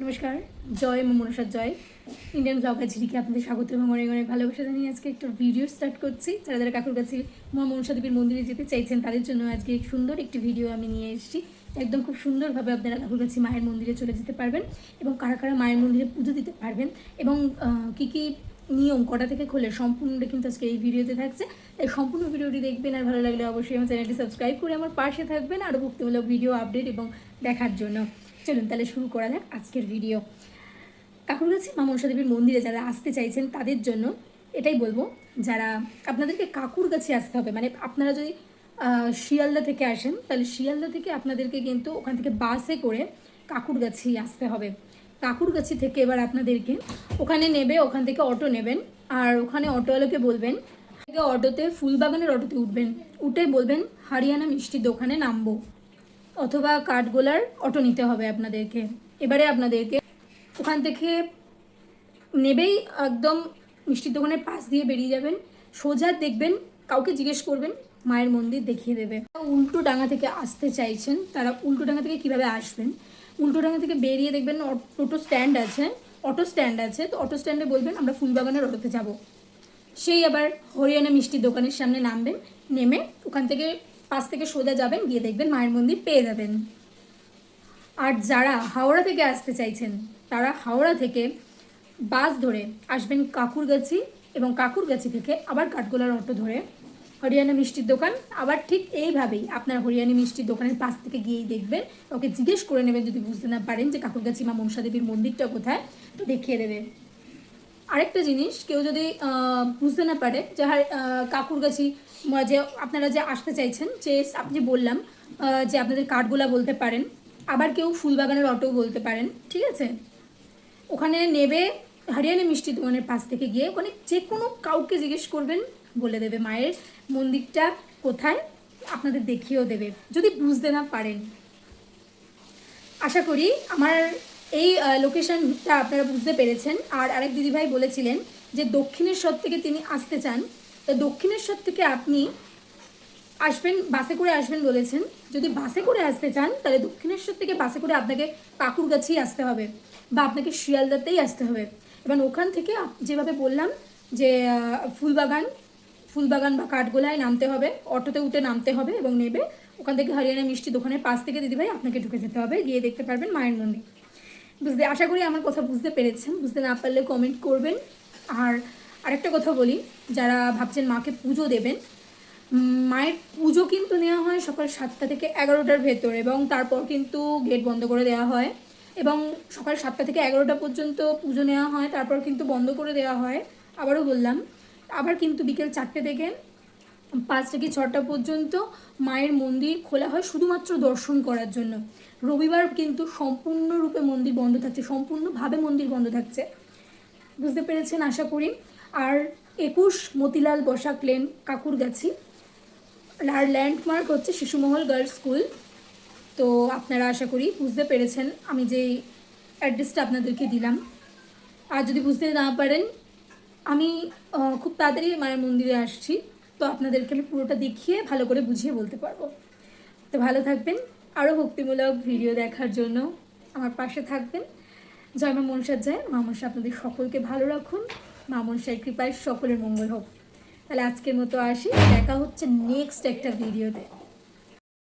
নমস্কার, জয় মা মনসার জয়। ইন্ডিয়ান ব্লগার ঝিরিকে আপনাদের স্বাগত এবং অনেক অনেক ভালোবাসা জানিয়ে আজকে একটা ভিডিও স্টার্ট করছি। যারা যারা কাকুর কাছে মা মনসা দেবীর মন্দিরে যেতে চাইছেন তাদের জন্য আজকে সুন্দর একটি ভিডিও আমি নিয়ে এসেছি। একদম খুব সুন্দরভাবে আপনারা কাকুর কাছে মায়ের মন্দিরে চলে যেতে পারবেন এবং কারা কারা মায়ের মন্দিরে পুজো দিতে পারবেন এবং কী কী নিয়ম কটা থেকে খোলে সম্পূর্ণটা কিন্তু আজকে এই ভিডিওতে থাকছে। এই সম্পূর্ণ ভিডিওটি দেখবেন আর ভালো লাগলে অবশ্যই আমার চ্যানেলটি সাবস্ক্রাইব করে আমার পাশে থাকবেন আরও ভক্তিমূলক ভিডিও আপডেট এবং দেখার জন্য। চলুন তাহলে শুরু করা যাক আজকের ভিডিও। কাকুর কাছে মা মনসা দেবীর মন্দিরে যারা আসতে চাইছেন তাদের জন্য এটাই বলবো, যারা আপনাদেরকে কাকুর কাছে আসতে হবে, মানে আপনারা যদি শিয়ালদা থেকে আসেন তাহলে শিয়ালদা থেকে আপনাদেরকে কিন্তু ওখান থেকে বাসে করে কাকুর কাছেই আসতে হবে। কাকুর কাছে থেকে এবার আপনাদেরকে ওখানে নেবে, ওখান থেকে অটো নেবেন আর ওখানে অটোওয়ালাকে বলবেন অটোতে ফুলবাগানের অটোতে উঠবেন, উঠে বলবেন হরিয়ানা মিষ্টির দোকানে নামবো, অথবা কাঠগোলার অটো নিতে হবে আপনাদেরকে। এবারে আপনাদেরকে ওখান থেকে নেবেই একদম মিষ্টির দোকানের পাশ দিয়ে বেরিয়ে যাবেন, সোজা দেখবেন কাউকে জিজ্ঞেস করবেন মায়ের মন্দির দেখিয়ে দেবে। উল্টো ডাঙা থেকে আসতে চাইছেন তারা উল্টো ডাঙা থেকে কীভাবে আসবেন, উল্টো ডাঙা থেকে বেরিয়ে দেখবেন অটো স্ট্যান্ড আছে, তো অটো স্ট্যান্ডে বলবেন আমরা ফুলবাগানের অটোতে যাব। সেই আবার হরিয়ানা মিষ্টির দোকানের সামনে নামবেন, নেমে ওখান থেকে পাশ থেকে সোজা যাবেন, গিয়ে দেখবেন মায়ের মন্দির পেয়ে যাবেন। আর যারা হাওড়া থেকে আসতে চাইছেন তারা হাওড়া থেকে বাস ধরে আসবেন কাকুরগাছি এবং কাকুরগাছি থেকে আবার কাঠগোলার অটো ধরে হরিয়ানা মিষ্টির দোকান। আবার ঠিক এইভাবেই আপনার হরিয়ানা মিষ্টির দোকানের পাশ থেকে গিয়েই দেখবেন, ওকে জিজ্ঞেস করে নেবেন যদি বুঝতে না পারেন যে কাকুরগাছি মা মনসা দেবীর মন্দিরটা কোথায়, তো দেখিয়ে দেবে। আরেকটা জিনিস, কেউ যদি বুঝতে না পারে যে কাকুরগাছি যে আপনারা যে আসতে চাইছেন, যে আপনি বললাম যে আপনাদের কাঠগোলা বলতে পারেন, আবার কেউ ফুলবাগানের অটো বলতে পারেন, ঠিক আছে। ওখানে নেবে হরিয়ানা মিষ্টি দোকানের পাশ থেকে গিয়ে ওখানে যে কোনো কাউকে জিজ্ঞেস করবেন, বলে দেবে মায়ের মন্দিরটা কোথায়, আপনাদের দেখিয়েও দেবে যদি বুঝতে না পারেন। আশা করি আমার এই লোকেশনটা আপনারা বুঝতে পেরেছেন। আর আরেক দিদিভাই বলেছিলেন যে দক্ষিণেশ্বর থেকে তিনি আসতে চান, তো দক্ষিণেশ্বর থেকে আপনি আসবেন, বাসে করে আসবেন বলেছেন। যদি বাসে করে আসতে চান তাহলে দক্ষিণেশ্বর থেকে বাসে করে আপনাকে কাকুরগাছিই আসতে হবে বা আপনাকে শিয়ালদাতেই আসতে হবে। এবার ওখান থেকে যেভাবে বললাম যে ফুলবাগান বা কাঠগোলায় নামতে হবে, অটোতে উঠে নামতে হবে এবং নেবে ওখান থেকে হরিয়ানা মিষ্টি দোকানের পাশ থেকে দিদিভাই আপনাকে ঢুকে যেতে হবে, গিয়ে দেখতে পারবেন মায়ের মন্দির। আশা করি আমার কথা বুঝতে পেরেছেন, বুঝতে না পারলে কমেন্ট করবেন। আর আরেকটা কথা বলি, যারা ভাবছেন মাকে পুজো দেবেন, মায়ের পুজো কিন্তু নেওয়া হয় সকাল 7টা থেকে 11টার ভেতর এবং তারপর কিন্তু গেট বন্ধ করে দেওয়া হয় এবং সকাল 7টা থেকে 11টা পর্যন্ত পুজো নেওয়া হয়, তারপর কিন্তু বন্ধ করে দেওয়া হয়। আবারও বললাম, আবার কিন্তু বিকেল 4টে থেকে 5 থেকে 6টা পর্যন্ত মায়ের মন্দির খোলা হয় শুধুমাত্র দর্শন করার জন্য। রবিবার কিন্তু সম্পূর্ণরূপে মন্দির বন্ধ থাকছে, সম্পূর্ণভাবে মন্দির বন্ধ থাকছে, বুঝতে পেরেছেন আশা করি। আর 21 মতিলাল বসাক লেন কাকুরগাছি, আর ল্যান্ডমার্ক হচ্ছে শিশুমহল গার্লস স্কুল। তো আপনারা আশা করি বুঝতে পেরেছেন আমি যে অ্যাড্রেসটা আপনাদেরকে দিলাম। আর যদি বুঝতে না পারেন, আমি খুব তাড়াতাড়ি মায়ের মন্দিরে আসছি, তো আপনাদেরকে আমি পুরোটা দেখিয়ে ভালো করে বুঝিয়ে বলতে পারবো। তো ভালো থাকবেন, আরও ভক্তিমূলক ভিডিও দেখার জন্য আমার পাশে থাকবেন। জয় মা মনসার জয়। মা মনসা আপনাদের সকলকে ভালো রাখুন, মা মনসার কৃপায় সকলের মঙ্গল হোক। তাহলে আজকের মতো আসি, দেখা হচ্ছে নেক্সট একটা ভিডিওতে।